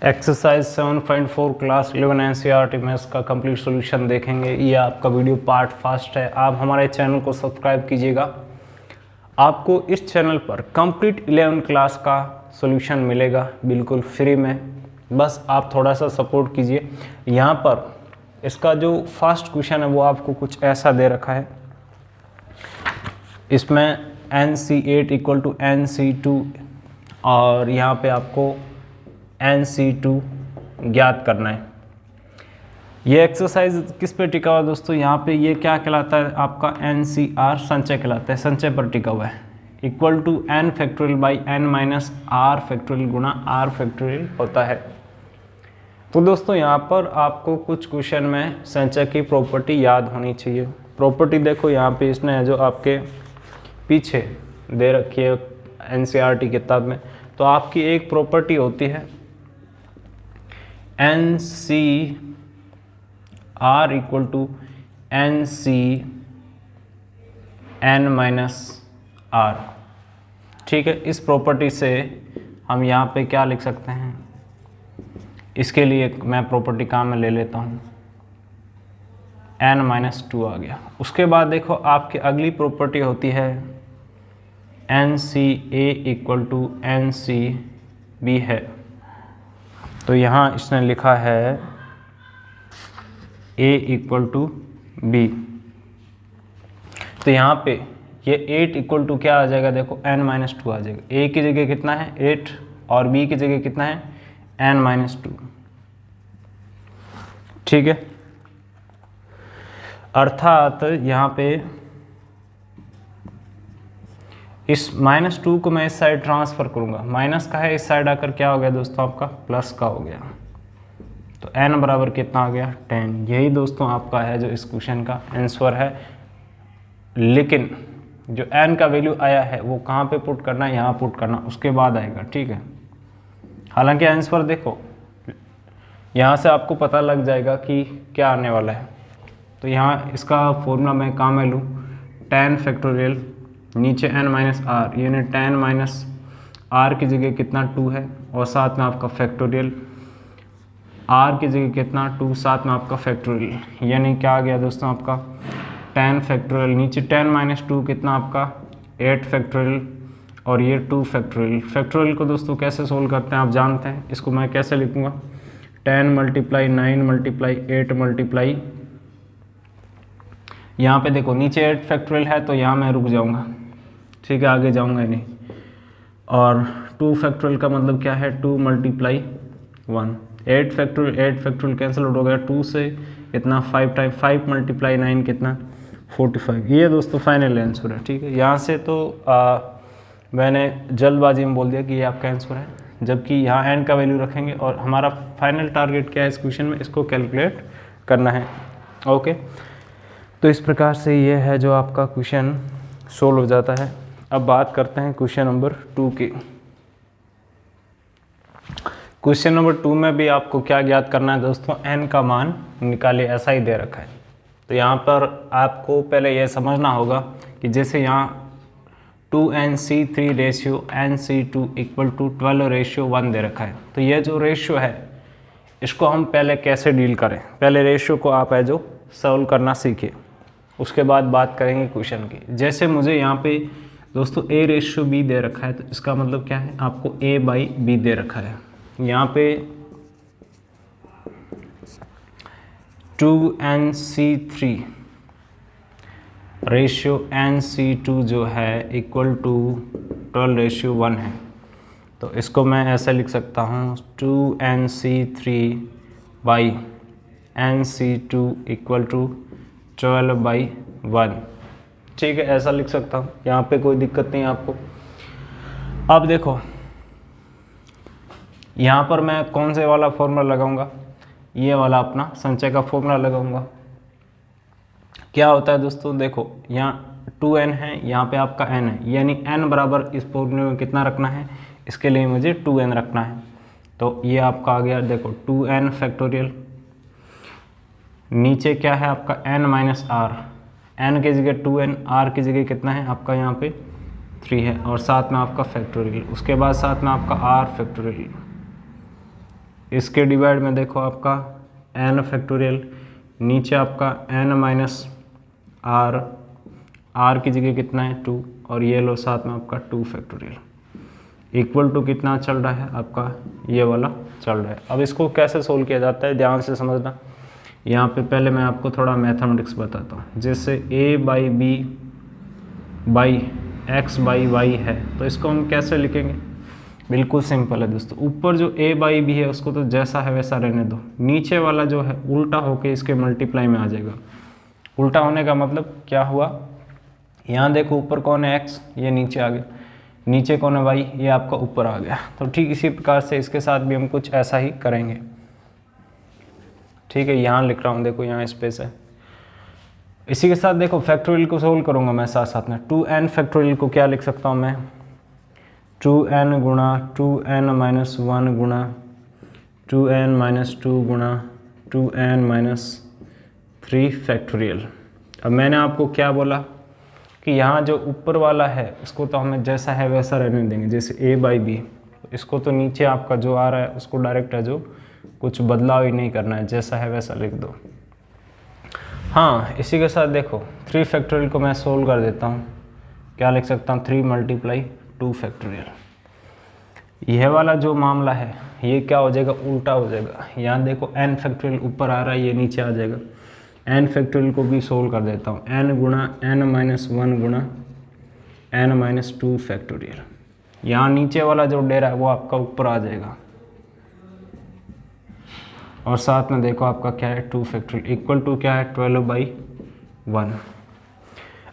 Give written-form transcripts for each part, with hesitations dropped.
Exercise 7.4 class 11 NCERT में इसका complete solution देखेंगे। ये आपका वीडियो पार्ट फर्स्ट है। आप हमारे चैनल को सब्सक्राइब कीजिएगा। आपको इस चैनल पर कंप्लीट 11 क्लास का सॉल्यूशन मिलेगा बिल्कुल फ्री में। बस आप थोड़ा सा सपोर्ट कीजिए। यहाँ पर इसका जो फर्स्ट क्वेश्चन है वो आपको कुछ ऐसा दे रखा है। इसमें NC8 इक्वल टू NC2 और यहाँ पे आपको NC2 ज्ञात करना है। ये एक्सरसाइज किस पे टिका हुआ है दोस्तों? यहाँ पे ये क्या कहलाता है? आपका NCR संचय कहलाता है, संचय पर टिका हुआ है। Equal to n factorial by n minus r factorial गुणा r फैक्टोरियल होता है। तो दोस्तों यहाँ पर आपको कुछ क्वेश्चन में संचय की प्रॉपर्टी याद होनी चाहिए। प्रॉपर्टी देखो यहाँ पे इसने जो आपके पीछे दे रखी है NCERT किताब में, तो आपकी एक प्रॉपर्टी होती है NCR equal to NC n minus R। ठीक है, इस प्रॉपर्टी से हम यहाँ पे क्या लिख सकते हैं? इसके लिए मैं प्रॉपर्टी काम में ले लेता हूँ, n माइनस 2 आ गया। उसके बाद देखो आपकी अगली प्रॉपर्टी होती है NCA इक्वल टू NCB है। तो यहाँ इसने लिखा है A इक्वल टू B। तो यहाँ पे ये 8 इक्वल टू क्या आ जाएगा? देखो n माइनस 2 आ जाएगा। A की जगह कितना है 8 और B की जगह कितना है n माइनस 2। ठीक है, अर्थात यहाँ पे इस माइनस 2 को मैं इस साइड ट्रांसफ़र करूँगा। माइनस का है, इस साइड आकर क्या हो गया दोस्तों? आपका प्लस का हो गया। तो n बराबर कितना आ गया? 10। यही दोस्तों आपका है जो इस क्वेश्चन का आंसर है। लेकिन जो n का वैल्यू आया है वो कहाँ पे पुट करना है? यहाँ पुट करना, उसके बाद आएगा। ठीक है, हालांकि आंसर देखो यहाँ से आपको पता लग जाएगा कि क्या आने वाला है। तो यहाँ इसका फॉर्मूला मैं कहाँ में लूँ? 10 फैक्टोरियल नीचे n माइनस आर, यानी 10 माइनस आर की जगह कितना 2 है और साथ में आपका फैक्टोरियल आर की जगह कितना 2, साथ में आपका फैक्टोरियल, यानी क्या आ गया दोस्तों? आपका 10 फैक्टोरियल नीचे 10 माइनस 2 कितना आपका 8 फैक्टोरियल और ये 2 फैक्टोरियल। फैक्टोरियल को दोस्तों कैसे सोल्व करते हैं आप जानते हैं। इसको मैं कैसे लिखूँगा? 10 मल्टीप्लाई 9 मल्टीप्लाई 8 मल्टीप्लाई, यहाँ पे देखो नीचे 8 फैक्टोरियल है तो यहाँ मैं रुक जाऊँगा। ठीक है, आगे जाऊँगा नहीं। और 2 फैक्टोरियल का मतलब क्या है? 2 मल्टीप्लाई 1। 8 फैक्टोरियल कैंसिल आउट हो गया। 2 से कितना 5 टाइम 5 मल्टीप्लाई 9 कितना 45। ये दोस्तों फाइनल आंसर है। ठीक है, यहाँ से तो मैंने जल्दबाजी में बोल दिया कि ये आपका आंसर है, जबकि यहाँ n का वैल्यू रखेंगे और हमारा फाइनल टारगेट क्या है इस क्वेश्चन में? इसको कैलकुलेट करना है। ओके, तो इस प्रकार से ये है जो आपका क्वेश्चन सोल्व हो जाता है। अब बात करते हैं क्वेश्चन नंबर 2 की। क्वेश्चन नंबर 2 में भी आपको क्या ज्ञात करना है दोस्तों? n का मान निकालिए, ऐसा ही दे रखा है। तो यहाँ पर आपको पहले यह समझना होगा कि जैसे यहाँ 2NC3 ratio NC2 equal to 12:1 दे रखा है। तो ये जो रेशियो है इसको हम पहले कैसे डील करें? पहले रेशियो को आप है जो सॉल्व करना सीखिए, उसके बाद बात करेंगे क्वेश्चन की। जैसे मुझे यहाँ पे दोस्तों A/B दे रखा है, तो इसका मतलब क्या है? आपको A/B दे रखा है। यहाँ पे 2NC3 रेशियो NC2 जो है इक्वल टू 12:1 है। तो इसको मैं ऐसे लिख सकता हूँ 2NC3 by NC2 equal to 12/1। ठीक है, ऐसा लिख सकता हूँ, यहाँ पे कोई दिक्कत नहीं है आपको। अब देखो यहाँ पर मैं कौन से वाला फॉर्मूला लगाऊंगा? ये वाला अपना संचय का फॉर्मूला लगाऊंगा। क्या होता है दोस्तों? देखो यहाँ 2n है, यहाँ पे आपका n है, यानी n बराबर इस फॉर्मूले में कितना रखना है? इसके लिए मुझे 2n रखना है। तो ये आपका आ गया, देखो 2n फैक्टोरियल नीचे क्या है आपका n माइनस आर, n की जगह 2n, r की जगह कितना है आपका यहाँ पे 3 है और साथ में आपका फैक्टोरियल, उसके बाद साथ में आपका r फैक्टोरियल। इसके डिवाइड में देखो आपका n फैक्टोरियल, नीचे आपका n माइनस r, r की जगह कितना है 2, और ये लो साथ में आपका 2 फैक्टोरियल इक्वल टू कितना चल रहा है आपका ये वाला चल रहा है। अब इसको कैसे सोल्व किया जाता है ध्यान से समझना। यहाँ पे पहले मैं आपको थोड़ा मैथमेटिक्स बताता हूँ। जैसे a by B by X by Y है, तो इसको हम कैसे लिखेंगे? बिल्कुल सिंपल है दोस्तों, ऊपर जो a बाई बी है उसको तो जैसा है वैसा रहने दो, नीचे वाला जो है उल्टा होके इसके मल्टीप्लाई में आ जाएगा। उल्टा होने का मतलब क्या हुआ, यहाँ देखो ऊपर कौन है x, ये नीचे आ गया, नीचे कौन है y, ये आपका ऊपर आ गया। तो ठीक इसी प्रकार से इसके साथ भी हम कुछ ऐसा ही करेंगे। ठीक है, यहाँ लिख रहा हूँ, देखो यहाँ स्पेस है। इसी के साथ देखो फैक्टोरियल को सोल्व करूँगा मैं साथ साथ में। 2n फैक्टोरियल को क्या लिख सकता हूँ मैं, 2n गुणा 2n माइनस 1 गुणा 2n माइनस 2 गुणा 2n माइनस 3 फैक्टोरियल। अब मैंने आपको क्या बोला कि यहाँ जो ऊपर वाला है उसको तो हमें जैसा है वैसा रहने देंगे, जैसे a बाई बी, इसको तो नीचे आपका जो आ रहा है उसको डायरेक्ट है, जो कुछ बदलाव ही नहीं करना है, जैसा है वैसा लिख दो। हाँ, इसी के साथ देखो 3 फैक्टोरियल को मैं सोल्व कर देता हूँ। क्या लिख सकता हूँ, 3 मल्टीप्लाई 2 फैक्टोरियल। यह वाला जो मामला है ये क्या हो जाएगा, उल्टा हो जाएगा। यहाँ देखो n फैक्टोरियल ऊपर आ रहा है, ये नीचे आ जाएगा। n फैक्टोरियल को भी सोल्व कर देता हूँ, n गुणा n माइनस 1 गुणा n माइनस 2 फैक्टोरियल। यहाँ नीचे वाला जो डेरा है वो आपका ऊपर आ जाएगा, और साथ में देखो आपका क्या है 2 फैक्टोरियल इक्वल टू क्या है 12/1।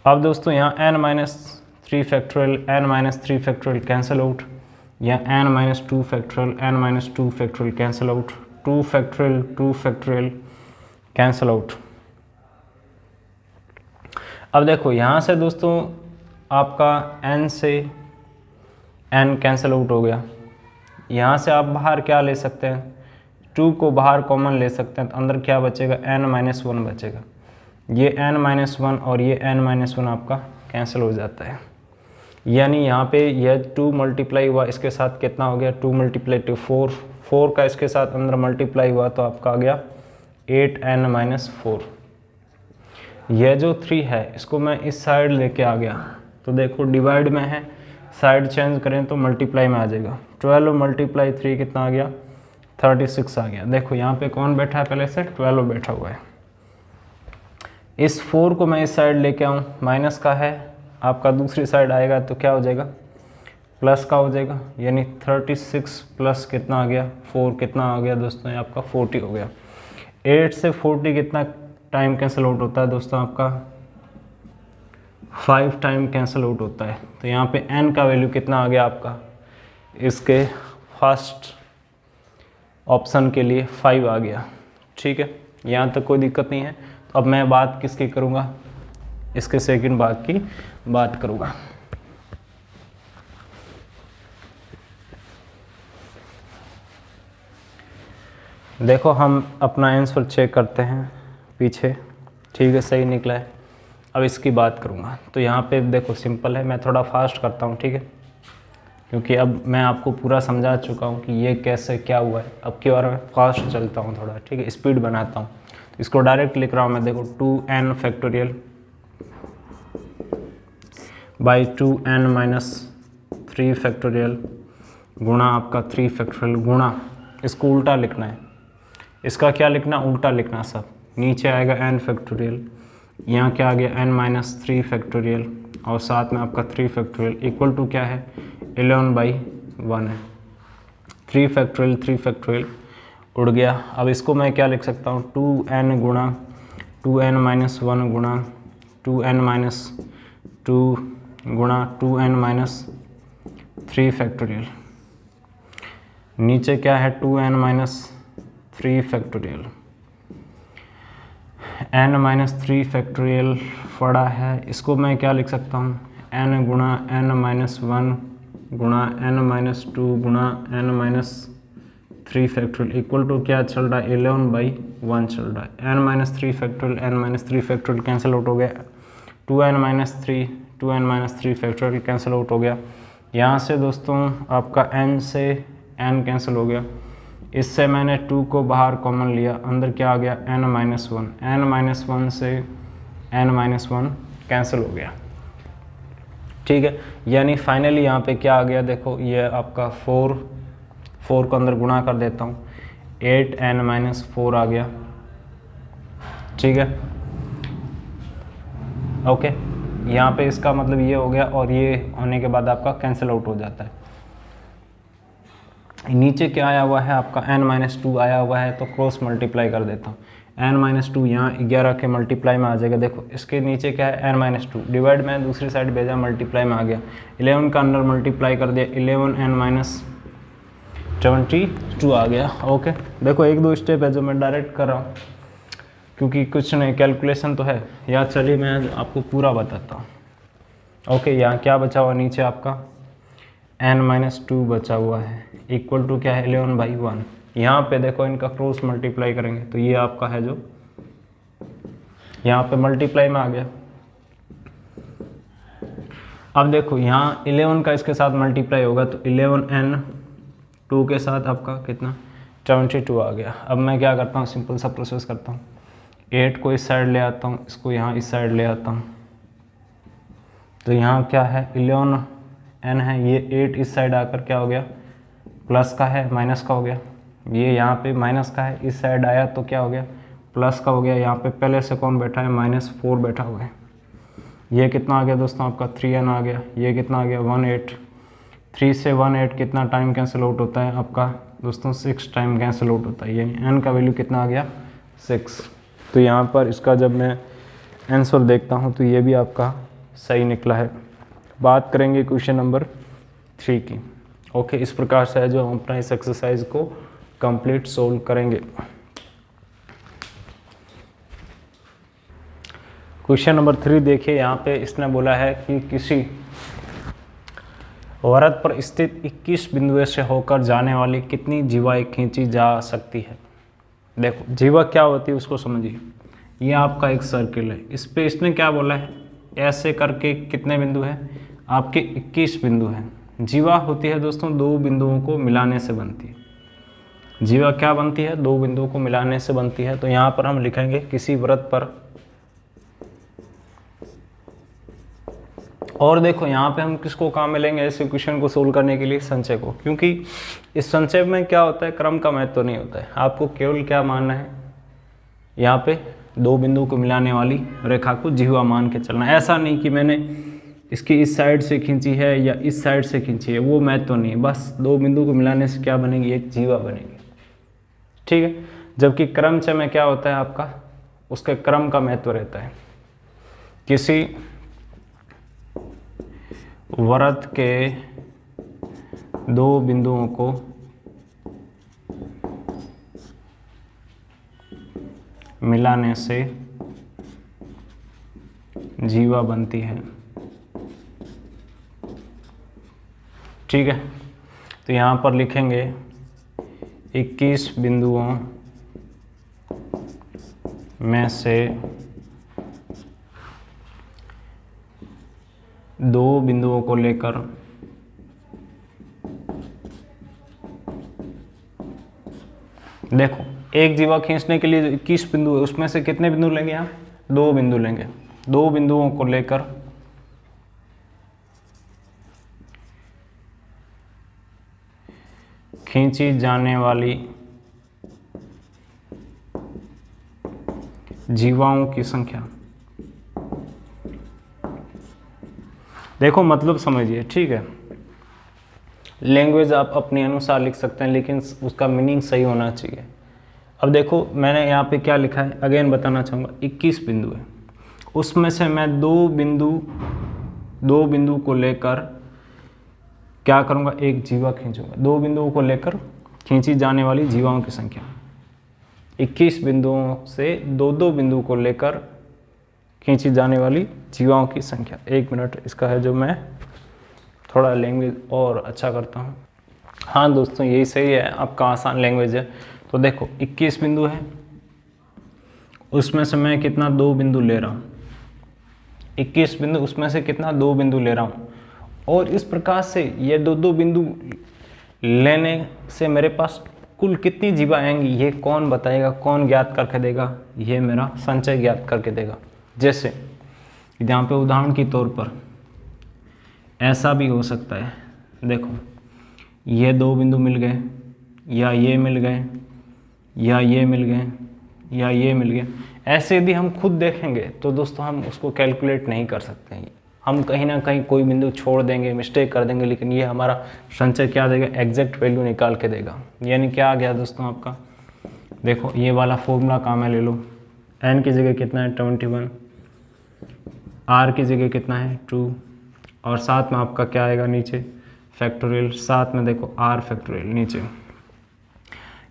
अब दोस्तों यहाँ n minus 3 factorial n minus 3 factorial cancel out, या n minus 2 factorial n minus 2 factorial cancel out, 2 factorial cancel out. अब देखो यहाँ से दोस्तों आपका n से n कैंसिल आउट हो गया। यहाँ से आप बाहर क्या ले सकते हैं, 2 को बाहर कॉमन ले सकते हैं, तो अंदर क्या बचेगा, n माइनस 1 बचेगा। ये n माइनस 1 और ये n माइनस 1 आपका कैंसिल हो जाता है। यानी यहाँ पे यह 2 मल्टीप्लाई हुआ, इसके साथ कितना हो गया, 2 मल्टीप्लाई 2 4, 4 का इसके साथ अंदर मल्टीप्लाई हुआ तो आपका आ गया 8n माइनस 4। यह जो 3 है इसको मैं इस साइड लेके आ गया, तो देखो डिवाइड में है, साइड चेंज करें तो मल्टीप्लाई में आ जाएगा। 12 मल्टीप्लाई 3 कितना आ गया, 36 आ गया। देखो यहाँ पे कौन बैठा है, पहले से 12 बैठा हुआ है। इस 4 को मैं इस साइड लेके आऊँ, माइनस का है आपका, दूसरी साइड आएगा तो क्या हो जाएगा, प्लस का हो जाएगा। यानी 36 प्लस कितना आ गया 4, कितना आ गया दोस्तों, ये आपका 40 हो गया। 8 से 40 कितना टाइम कैंसिल आउट होता है दोस्तों, आपका 5 टाइम कैंसिल आउट होता है। तो यहाँ पे n का वैल्यू कितना आ गया आपका, इसके फर्स्ट ऑप्शन के लिए 5 आ गया। ठीक है, यहाँ तक कोई दिक्कत नहीं है। तो अब मैं बात किसकी करूँगा, इसके सेकंड भाग की बात करूँगा। देखो हम अपना आंसर चेक करते हैं पीछे, ठीक है सही निकला है। अब इसकी बात करूँगा तो यहाँ पे देखो सिंपल है, मैं थोड़ा फास्ट करता हूँ, ठीक है, क्योंकि अब मैं आपको पूरा समझा चुका हूँ कि ये कैसे क्या हुआ है। अब की बार मैं फास्ट चलता हूँ थोड़ा, ठीक है, स्पीड बनाता हूँ। तो इसको डायरेक्ट लिख रहा हूँ मैं, देखो 2n factorial by 2n minus 3 factorial गुणा आपका 3 फैक्टोरियल गुणा, इसको उल्टा लिखना है, इसका क्या लिखना, उल्टा लिखना सब। नीचे आएगा n फैक्टोरियल, यहाँ क्या आ गया n माइनस 3 फैक्टोरियल, और साथ में आपका 3 फैक्टोरियल इक्वल टू क्या है 11/1 है। 3 फैक्टोरियल उड़ गया। अब इसको मैं क्या लिख सकता हूँ, 2n गुणा 2n माइनस 1 गुणा 2n माइनस 2 गुणा 2n माइनस 3 फैक्टोरियल। नीचे क्या है 2n minus 3 factorial, n minus 3 factorial पड़ा है, इसको मैं क्या लिख सकता हूँ, n गुणा n माइनस 1 गुणा n माइनस 2 गुणा n minus 3 factorial equal to क्या चल रहा है 11/1 चल रहा है। n minus 3 factorial n minus 3 factorial cancel out हो गया, 2n minus 3 factorial cancel out हो गया। यहाँ से दोस्तों आपका n से n कैंसिल हो गया, इससे मैंने 2 को बाहर कॉमन लिया, अंदर क्या आ गया n-1, n-1 से n-1 कैंसिल हो गया, ठीक है। यानी फाइनली यहाँ पे क्या आ गया, देखो ये आपका 4 को अंदर गुणा कर देता हूँ, 8n-4 आ गया, ठीक है, ओके। यहाँ पे इसका मतलब ये हो गया, और ये होने के बाद आपका कैंसिल आउट हो जाता है। नीचे क्या आया हुआ है आपका n-2 आया हुआ है, तो क्रॉस मल्टीप्लाई कर देता हूँ, n-2 यहाँ 11 के मल्टीप्लाई में आ जाएगा। देखो इसके नीचे क्या है n-2, डिवाइड में दूसरी साइड भेजा, मल्टीप्लाई में आ गया, 11 का अंदर मल्टीप्लाई कर दिया, 11n-72 आ गया, ओके। देखो 1-2 स्टेप है जो मैं डायरेक्ट कर रहा हूँ, क्योंकि कुछ नहीं कैलकुलेशन तो है यार। चलिए मैं आपको पूरा बताता हूँ, ओके। यहाँ क्या बचा हुआ नीचे आपका n-2 बचा हुआ है, इक्वल टू क्या है 11/1। यहाँ पे देखो इनका क्रॉस मल्टीप्लाई करेंगे तो ये आपका है जो यहाँ पे मल्टीप्लाई में आ गया। अब देखो यहाँ 11 का इसके साथ मल्टीप्लाई होगा तो 11n-2 के साथ आपका कितना 72 आ गया। अब मैं क्या करता हूँ, सिंपल सा प्रोसेस करता हूँ, 8 को इस साइड ले आता हूँ, इसको यहाँ इस साइड ले आता हूँ, तो यहाँ क्या है 11n है, ये 8 इस साइड आकर क्या हो गया प्लस का है माइनस का हो गया, ये यहाँ पे माइनस का है, इस साइड आया तो क्या हो गया प्लस का हो गया। यहाँ पे पहले से कौन बैठा है -4 बैठा हुआ है। ये कितना आ गया दोस्तों आपका 3n आ गया, ये कितना आ गया 18, 3 से 18 कितना टाइम कैंसिल आउट होता है आपका दोस्तों 6 टाइम कैंसिल आउट होता है, यानी n का वैल्यू कितना आ गया 6। तो यहाँ पर इसका जब मैं आंसर देखता हूँ तो ये भी आपका सही निकला है। बात करेंगे क्वेश्चन नंबर 3 की, ओके। इस प्रकार से है जो हम अपना इस एक्सरसाइज को कंप्लीट सोल्व करेंगे। क्वेश्चन नंबर 3 देखिए, यहाँ पे इसने बोला है कि किसी वृत्त पर स्थित 21 बिंदुओं से होकर जाने वाली कितनी जीवाएं खींची जा सकती है। देखो जीवा क्या होती है उसको समझिए। ये आपका एक सर्किल है, इस पे इसने क्या बोला है, ऐसे करके कितने बिंदु हैं आपके 21 बिंदु हैं। जीवा होती है दोस्तों 2 बिंदुओं को मिलाने से बनती है। जीवा क्या बनती है, 2 बिंदुओं को मिलाने से बनती है। तो यहाँ पर हम लिखेंगे किसी वृत्त पर, और देखो यहाँ पे हम किसको काम में लेंगे ऐसे क्वेश्चन को सोल्व करने के लिए, संचय को, क्योंकि इस संचय में क्या होता है क्रम का महत्व तो नहीं होता है। आपको केवल क्या मानना है, यहाँ पे 2 बिंदुओं को मिलाने वाली रेखा को जीवा मान के चलना। ऐसा नहीं कि मैंने इसकी इस साइड से खींची है या इस साइड से खींची है, वो महत्व तो नहीं है। बस 2 बिंदु को मिलाने से क्या बनेगी, एक जीवा बनेगी, ठीक है। जबकि क्रमचय में क्या होता है आपका, उसके क्रम का महत्व रहता है। किसी वृत्त के 2 बिंदुओं को मिलाने से जीवा बनती है, ठीक है। तो यहाँ पर लिखेंगे 21 बिंदुओं में से 2 बिंदुओं को लेकर देखो एक जीवा खींचने के लिए 21 बिंदु है, उसमें से कितने बिंदु लेंगे हम, 2 बिंदु लेंगे। 2 बिंदुओं को लेकर खींची जाने वाली जीवाओं की संख्या। देखो मतलब समझिए, ठीक है। लैंग्वेज आप अपने अनुसार लिख सकते हैं, लेकिन उसका मीनिंग सही होना चाहिए। अब देखो मैंने यहाँ पे क्या लिखा है, अगेन बताना चाहूँगा, 21 बिंदु है, उसमें से मैं 2 बिंदु को लेकर क्या करूँगा, एक जीवा खींचूंगा। 2 बिंदुओं को लेकर खींची जाने वाली जीवाओं की संख्या। 21 बिंदुओं से 2 बिंदु को लेकर खींची जाने वाली जीवाओं की संख्या। 1 मिनट, इसका है जो मैं थोड़ा लैंग्वेज और अच्छा करता हूँ। हाँ दोस्तों यही सही है, आपका आसान लैंग्वेज है। तो देखो 21 बिंदु है, उसमें से मैं कितना 2 बिंदु ले रहा हूँ। 21 बिंदु, उसमें से कितना 2 बिंदु ले रहा हूँ। और इस प्रकार से ये 2 बिंदु लेने से मेरे पास कुल कितनी जीवा आएंगी ये कौन बताएगा, कौन ज्ञात करके देगा, ये मेरा संचय ज्ञात करके देगा। जैसे यहाँ पे उदाहरण के तौर पर ऐसा भी हो सकता है, देखो ये दो बिंदु मिल गए, या ये मिल गए, या ये मिल गए, या ये मिल गए। ऐसे यदि हम खुद देखेंगे तो दोस्तों हम उसको कैलकुलेट नहीं कर सकते हैं, हम कहीं ना कहीं कोई बिंदु छोड़ देंगे, मिस्टेक कर देंगे, लेकिन ये हमारा संचय क्या देगा, एग्जैक्ट वैल्यू निकाल के देगा। यानी क्या आ गया दोस्तों आपका, देखो ये वाला फॉर्मूला काम है, ले लो, n की जगह कितना है 21, r की जगह कितना है 2, और साथ में आपका क्या आएगा नीचे फैक्टोरियल, साथ में देखो r फैक्टोरियल नीचे।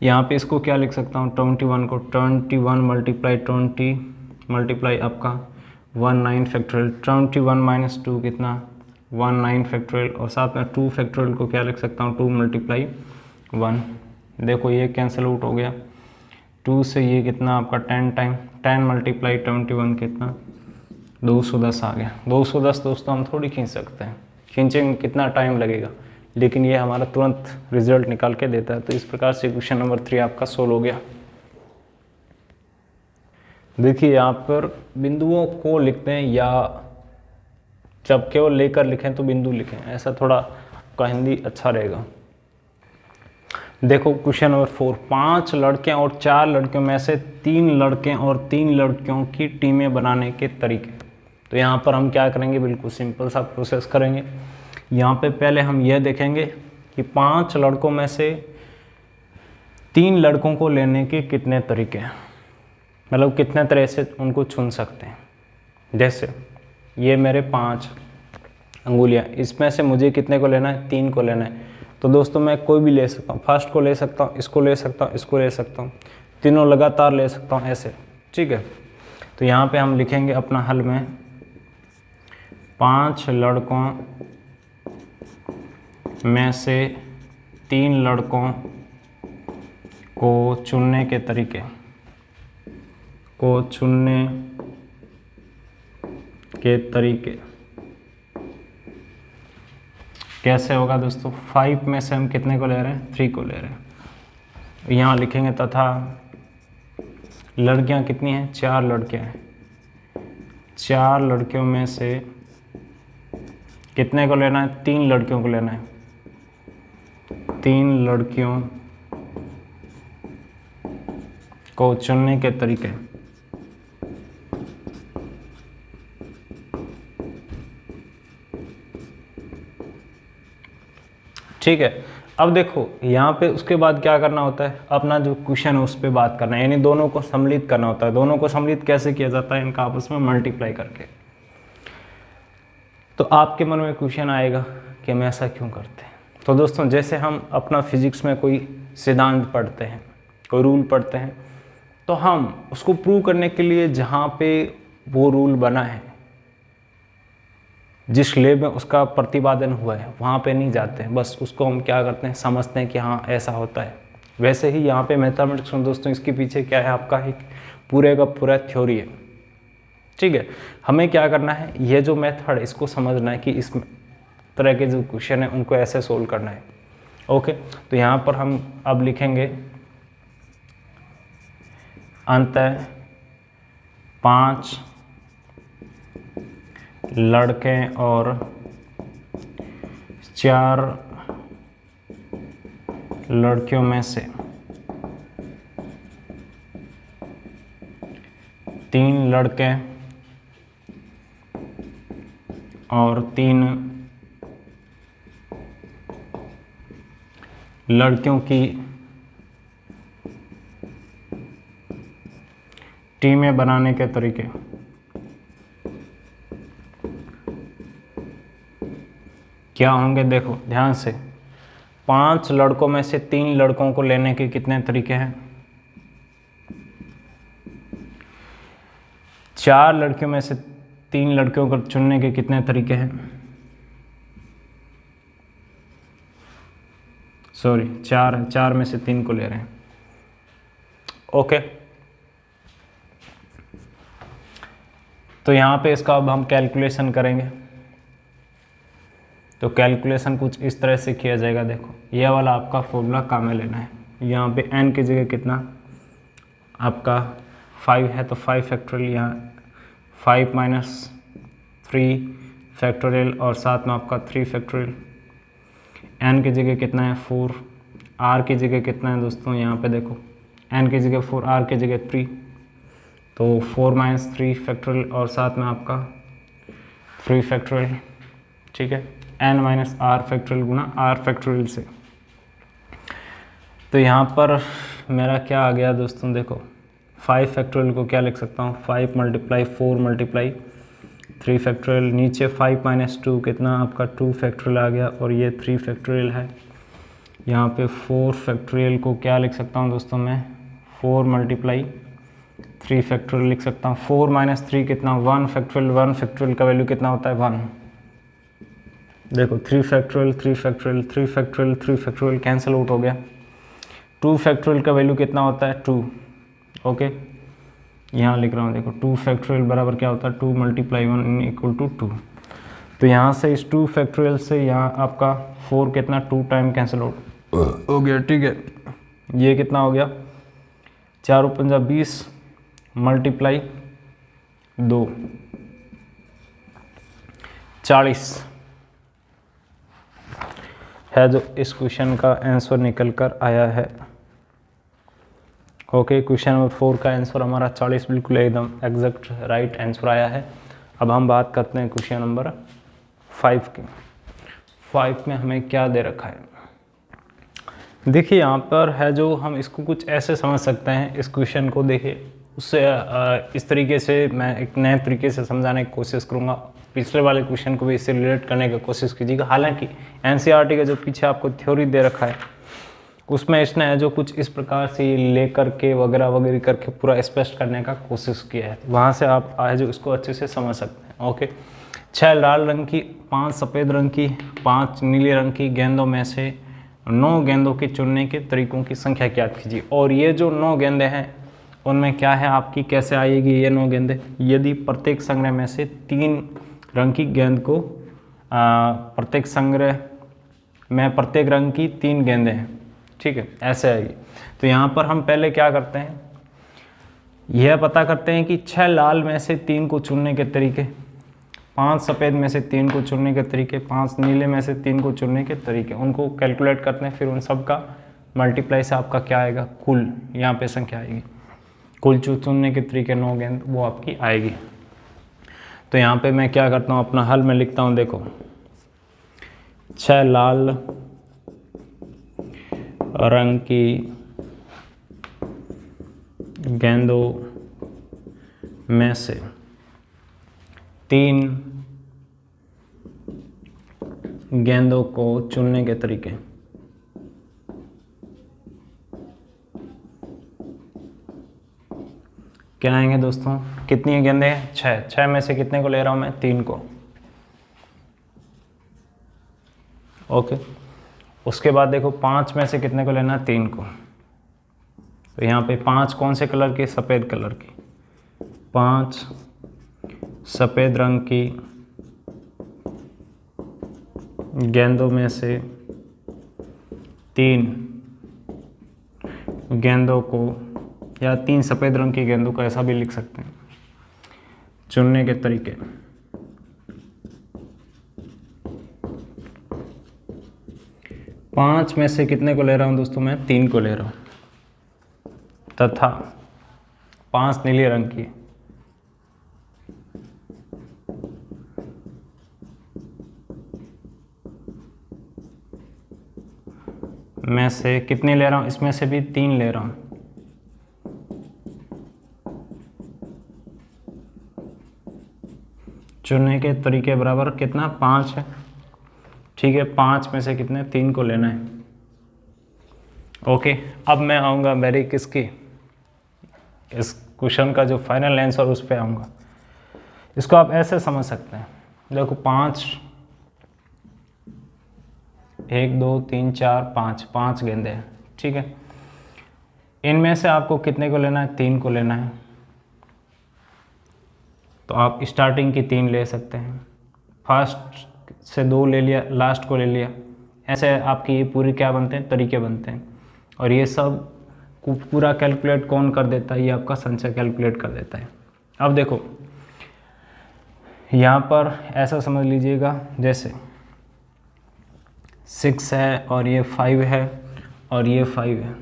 यहाँ पे इसको क्या लिख सकता हूँ, 21 को 21 मल्टीप्लाई 20 मल्टीप्लाई आपका 19 फैक्टोरियल, 21 माइनस 2 कितना 19 फैक्टोरियल, और साथ में 2 फैक्टोरियल को क्या लिख सकता हूँ 2 मल्टीप्लाई 1। देखो ये कैंसिल आउट हो गया, 2 से ये कितना आपका 10 टाइम 10 मल्टीप्लाई 21 कितना 210 आ गया। 210 दोस्तों हम थोड़ी खींच सकते हैं, खींचेंगे कितना टाइम लगेगा, लेकिन ये हमारा तुरंत रिजल्ट निकाल के देता है। तो इस प्रकार से क्वेश्चन नंबर 3 आपका सोल्व हो गया। देखिए यहाँ पर बिंदुओं को लिखते हैं, या जब केवल लेकर लिखें तो बिंदु लिखें, ऐसा थोड़ा का हिंदी अच्छा रहेगा। देखो क्वेश्चन नंबर 4, 5 लड़के और 4 लड़कियों में से 3 लड़के और 3 लड़कियों की टीमें बनाने के तरीके। तो यहाँ पर हम क्या करेंगे, बिल्कुल सिंपल सा प्रोसेस करेंगे। यहाँ पे पहले हम यह देखेंगे कि 5 लड़कों में से 3 लड़कों को लेने के कितने तरीके हैं, मतलब कितने तरह से उनको चुन सकते हैं। जैसे ये मेरे 5 अंगुलियाँ, इसमें से मुझे कितने को लेना है, 3 को लेना है। तो दोस्तों मैं कोई भी ले सकता हूँ, फर्स्ट को ले सकता हूँ, इसको ले सकता हूँ, इसको ले सकता हूँ, तीनों लगातार ले सकता हूँ ऐसे, ठीक है। तो यहाँ पे हम लिखेंगे अपना हल में 5 लड़कों में से 3 लड़कों को चुनने के तरीके, को चुनने के तरीके कैसे होगा दोस्तों। 5 में से हम कितने को ले रहे हैं, 3 को ले रहे हैं। यहाँ लिखेंगे तथा लड़कियां कितनी हैं, 4 लड़कियां हैं। 4 लड़कियों में से कितने को लेना है, 3 लड़कियों को लेना है। 3 लड़कियों को चुनने के तरीके, ठीक है। अब देखो यहाँ पे उसके बाद क्या करना होता है, अपना जो क्वेश्चन है उस पर बात करना है, यानी दोनों को सम्मिलित करना होता है। दोनों को सम्मिलित कैसे किया जाता है, इनका आपस में मल्टीप्लाई करके। तो आपके मन में क्वेश्चन आएगा कि हम ऐसा क्यों करते हैं। तो दोस्तों जैसे हम अपना फिजिक्स में कोई सिद्धांत पढ़ते हैं, कोई रूल पढ़ते हैं, तो हम उसको प्रूव करने के लिए जहाँ पे वो रूल बना है, जिस लैब में उसका प्रतिपादन हुआ है, वहाँ पे नहीं जाते हैं, बस उसको हम क्या करते हैं, समझते हैं कि हाँ ऐसा होता है। वैसे ही यहाँ पे मैथमेटिक्स में दोस्तों इसके पीछे क्या है, आपका एक पूरे का पूरा थ्योरी है, ठीक है। हमें क्या करना है, ये जो मेथड है इसको समझना है कि इस तरह के जो क्वेश्चन है उनको ऐसे सोल्व करना है। ओके, तो यहाँ पर हम अब लिखेंगे अंततः 5 लड़के और 4 लड़कियों में से 3 लड़के और 3 लड़कियों की टीमें बनाने के तरीके। क्या होंगे, देखो ध्यान से, 5 लड़कों में से 3 लड़कों को लेने के कितने तरीके हैं, 4 लड़कियों में से 3 लड़कियों को चुनने के कितने तरीके हैं, सॉरी 4 है, 4 में से 3 को ले रहे हैं। ओके, तो यहाँ पे इसका अब हम कैलकुलेशन करेंगे। तो कैलकुलेशन कुछ इस तरह से किया जाएगा। देखो ये वाला आपका फॉर्मूला काम में लेना है। यहाँ पे n की जगह कितना आपका 5 है, तो 5 फैक्टोरियल, यहाँ 5 माइनस 3 फैक्टोरियल और साथ में आपका 3 फैक्टोरियल। n की जगह कितना है 4, r की जगह कितना है दोस्तों, यहाँ पे देखो n की जगह 4, r की जगह 3, तो 4 माइनस 3 फैक्टोरियल और साथ में आपका 3 फैक्टोरियल। ठीक है, n माइनस r फैक्टोरियल गुना r फैक्टोरियल से। तो यहाँ पर मेरा क्या आ गया दोस्तों, देखो 5 फैक्टोरियल को क्या लिख सकता हूँ, 5 मल्टीप्लाई 4 मल्टीप्लाई 3 फैक्टोरियल, नीचे 5 माइनस 2 कितना आपका 2 फैक्टोरियल आ गया और ये 3 फैक्टोरियल है। यहाँ पे 4 फैक्टोरियल को क्या लिख सकता हूँ दोस्तों मैं, 4 मल्टीप्लाई 3 फैक्टोरियल लिख सकता हूँ। 4 माइनस 3 कितना 1 फैक्टोरियल, 1 फैक्टोरियल का वैल्यू कितना होता है 1। देखो 3 factorial 3 factorial 3 factorial 3 factorial cancel out हो गया। 2 फैक्टोरियल का वैल्यू कितना होता है 2। ओके, यहाँ लिख रहा हूँ, देखो 2 फैक्टोरियल बराबर क्या होता है 2 मल्टीप्लाई 1 इक्वल टू 2। तो यहाँ से इस 2 फैक्टोरियल से यहाँ आपका 4 कितना 2 टाइम कैंसिल आउट हो गया। ठीक है, ये कितना हो गया 4 पंजा 20 मल्टीप्लाई 2 40 है जो इस क्वेश्चन का आंसर निकल कर आया है। ओके, क्वेश्चन नंबर 4 का आंसर हमारा 40 बिल्कुल एकदम एग्जैक्ट राइट आंसर आया है। अब हम बात करते हैं क्वेश्चन नंबर 5 की। 5 में हमें क्या दे रखा है, देखिए यहाँ पर है जो हम इसको कुछ ऐसे समझ सकते हैं इस क्वेश्चन को। देखिए उससे इस तरीके से मैं एक नए तरीके से समझाने की कोशिश करूँगा। पिछले वाले क्वेश्चन को भी इससे रिलेट करने की कोशिश कीजिएगा। हालांकि एनसीईआरटी का जो पीछे आपको थ्योरी दे रखा है उसमें इसने है जो कुछ इस प्रकार से ले करके वगैरह वगैरह करके पूरा स्पष्ट करने का कोशिश किया है, वहाँ से आप है जो इसको अच्छे से समझ सकते हैं। ओके, 6 लाल रंग की, 5 सफ़ेद रंग की, 5 नीले रंग की गेंदों में से 9 गेंदों के चुनने के तरीकों की संख्या ज्ञात कीजिए। और ये जो 9 गेंदे हैं उनमें क्या है आपकी कैसे आएगी ये 9 गेंदें, यदि प्रत्येक संग्रह में से 3 रंग की गेंद को प्रत्येक संग्रह में प्रत्येक रंग की 3 गेंदें हैं, ठीक है, ऐसे आएगी। तो यहाँ पर हम पहले क्या करते हैं, यह पता करते हैं कि 6 लाल में से 3 को चुनने के तरीके, 5 सफ़ेद में से 3 को चुनने के तरीके, 5 नीले में से 3 को चुनने के तरीके, उनको कैलकुलेट करते हैं। फिर उन सब का मल्टीप्लाई से आपका क्या आएगा, कुल यहाँ पे संख्या आएगी, कुल चुनने के तरीके 9 गेंद वो आपकी आएगी। तो यहाँ पे मैं क्या करता हूँ, अपना हल में लिखता हूँ। देखो 6 लाल रंग की गेंदों में से 3 गेंदों को चुनने के तरीके, क्या आएंगे दोस्तों, कितनी गेंदें हैं 6, 6 में से कितने को ले रहा हूं मैं 3 को। ओके, उसके बाद देखो 5 में से कितने को लेना है 3 को। तो यहाँ पे 5 कौन से कलर की, सफ़ेद कलर की, 5 सफ़ेद रंग की गेंदों में से 3 गेंदों को, या 3 सफ़ेद रंग की गेंदों को ऐसा भी लिख सकते हैं, चुनने के तरीके। पाँच में से कितने को ले रहा हूँ दोस्तों मैं 3 को ले रहा हूँ, तथा 5 नीले रंग की में से कितने ले रहा हूँ, इसमें से भी 3 ले रहा हूँ। चुनने के तरीके बराबर कितना 5 है, ठीक है, 5 में से कितने 3 को लेना है। ओके, अब मैं आऊँगा मेरी किसकी, इस क्वेश्चन का जो फाइनल आंसर उस पर आऊँगा। इसको आप ऐसे समझ सकते हैं, देखो 5 1 2 3 4 5 गेंदे हैं, ठीक है, इनमें से आपको कितने को लेना है 3 को लेना है। तो आप स्टार्टिंग की 3 ले सकते हैं, फर्स्ट से 2 ले लिया, लास्ट को ले लिया, ऐसे आपकी ये पूरी क्या बनते हैं तरीके बनते हैं। और ये सब को पूरा कैलकुलेट कौन कर देता है, ये आपका संचय कैलकुलेट कर देता है। अब देखो यहाँ पर ऐसा समझ लीजिएगा, जैसे 6 है और ये 5 है और ये 5 है।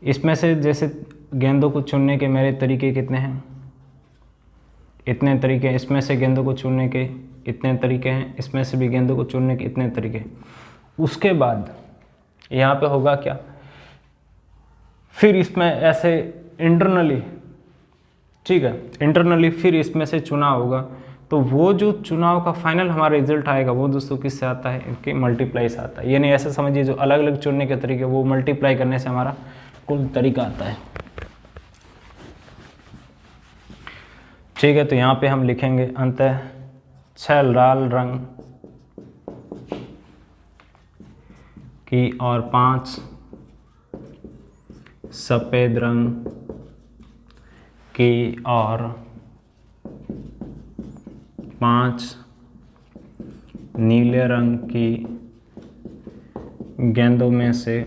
इसमें से जैसे गेंदों को चुनने के मेरे तरीके कितने हैं, इतने तरीके हैं। इसमें से गेंदों को चुनने के इतने तरीके हैं, इसमें से भी गेंदों को चुनने के इतने तरीके। उसके बाद यहाँ पे होगा क्या, फिर इसमें ऐसे इंटरनली, ठीक है, इंटरनली फिर इसमें से चुनाव होगा। तो वो जो चुनाव का फाइनल हमारा रिजल्ट आएगा वो दोस्तों किससे आता है, इनके मल्टीप्लाई से आता है। ये नहीं ऐसे समझिए जो अलग अलग चुनने के तरीके वो मल्टीप्लाई करने से हमारा कुल तरीका आता है। ठीक है, तो यहाँ पे हम लिखेंगे अंतः 6 लाल रंग की और 5 सफ़ेद रंग की और 5 नीले रंग की गेंदों में से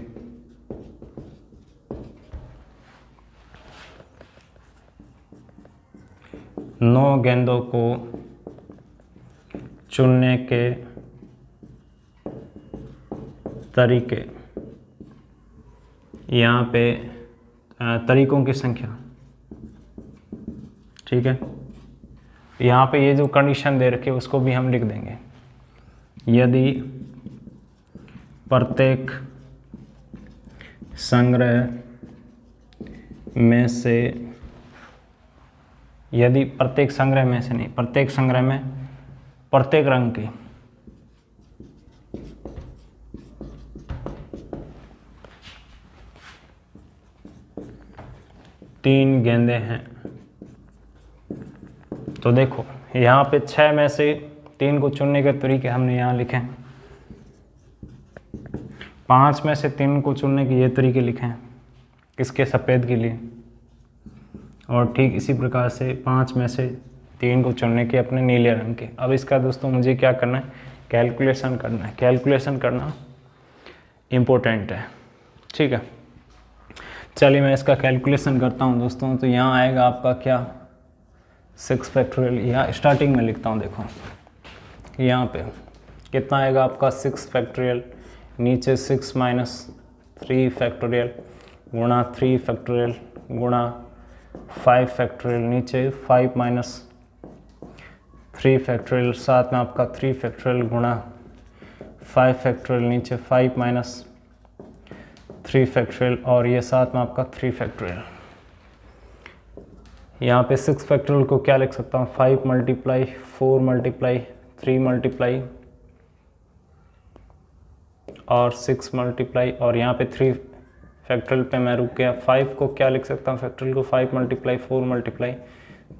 9 गेंदों को चुनने के तरीके। यहाँ पे तरीकों की संख्या, ठीक है। यहाँ पे ये जो कंडीशन दे रखी है उसको भी हम लिख देंगे। यदि प्रत्येक संग्रह में से, यदि प्रत्येक संग्रह में से नहीं, प्रत्येक संग्रह में प्रत्येक रंग की तीन गेंदें हैं। तो देखो यहाँ पे 6 में से 3 को चुनने के तरीके हमने यहाँ लिखे हैं, 5 में से 3 को चुनने के ये तरीके लिखे हैं किसके, सफ़ेद के लिए। और ठीक इसी प्रकार से 5 में से 3 को चुनने के अपने नीले रंग के। अब इसका दोस्तों मुझे क्या करना है, कैलकुलेशन करना है। कैलकुलेशन करना इम्पोर्टेंट है, ठीक है। चलिए मैं इसका कैलकुलेशन करता हूँ दोस्तों। तो यहाँ आएगा आपका क्या, 6 फैक्टोरियल। यहाँ स्टार्टिंग में लिखता हूँ, देखो यहाँ पे कितना आएगा आपका 6 फैक्टोरियल, नीचे 6 माइनस 3 फैक्टोरियल गुणा 3 फैक्टोरियल गुणा 5 फैक्टोरियल, नीचे 5 माइनस 3 फैक्टोरियल, साथ में आपका 3 फैक्टोरियल गुणा 5 फैक्टोरियल, नीचे 5 माइनस 3 फैक्टोरियल और ये साथ में आपका 3 फैक्टोरियल। यहाँ पे 6 फैक्टोरियल को क्या लिख सकता हूँ, 5 मल्टीप्लाई 4 मल्टीप्लाई 3 मल्टीप्लाई और 6 मल्टीप्लाई, और यहाँ पे 3 फैक्टोरियल पे मैं रुक गया। 5 को क्या लिख सकता हूँ, फैक्टोरियल को 5 मल्टीप्लाई 4 मल्टीप्लाई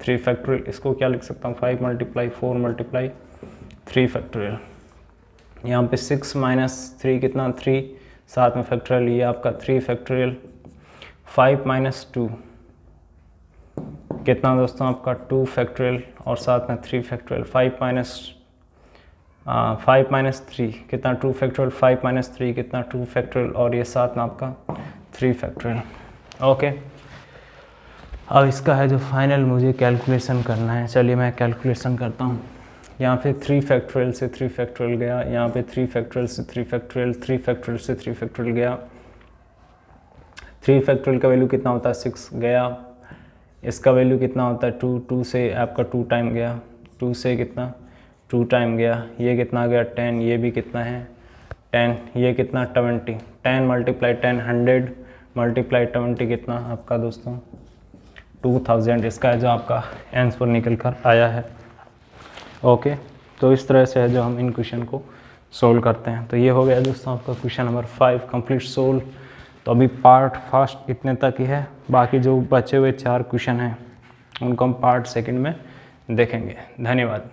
3 फैक्टोरियल। इसको क्या लिख सकता हूँ, 5 मल्टीप्लाई 4 मल्टीप्लाई 3 फैक्टोरियल। यहाँ पे 6 माइनस 3 कितना, 3, साथ में फैक्टोरियल ये आपका 3 फैक्टोरियल। 5 माइनस 2 कितना दोस्तों, आपका 2 फैक्टोरियल और साथ में 3 फैक्टोरियल। 5 माइनस 3 कितना, 2 फैक्टोरियल। 5 माइनस 3 कितना, 2 फैक्टोरियल और ये साथ में आपका 3 फैक्टोरियल। ओके, अब इसका है जो फाइनल मुझे कैलकुलेशन करना है। चलिए मैं कैलकुलेशन करता हूँ। यहाँ पे 3 फैक्टोरियल से 3 फैक्टोरियल गया, यहाँ पे 3 फैक्टोरियल से 3 फैक्टोरियल, 3 फैक्टोरियल से 3 फैक्टोरियल गया। 3 फैक्टोरियल का वैल्यू कितना होता है, 6 गया। इसका वैल्यू कितना होता है, 2, 2 से आपका 2 टाइम गया, 2 से कितना 2 टाइम गया। ये कितना गया, 10, ये भी कितना है 10, ये कितना 20, 10 मल्टीप्लाई 10 100 मल्टीप्लाई 20 कितना आपका दोस्तों 2000। इसका है जो आपका आंसर निकल कर आया है। ओके, तो इस तरह से है जो हम इन क्वेश्चन को सोल्व करते हैं। तो ये हो गया दोस्तों आपका क्वेश्चन नंबर 5 कंप्लीट सोल्व। तो अभी पार्ट फर्स्ट इतने तक ही है, बाकी जो बचे हुए 4 क्वेश्चन हैं उनको हम पार्ट सेकंड में देखेंगे। धन्यवाद।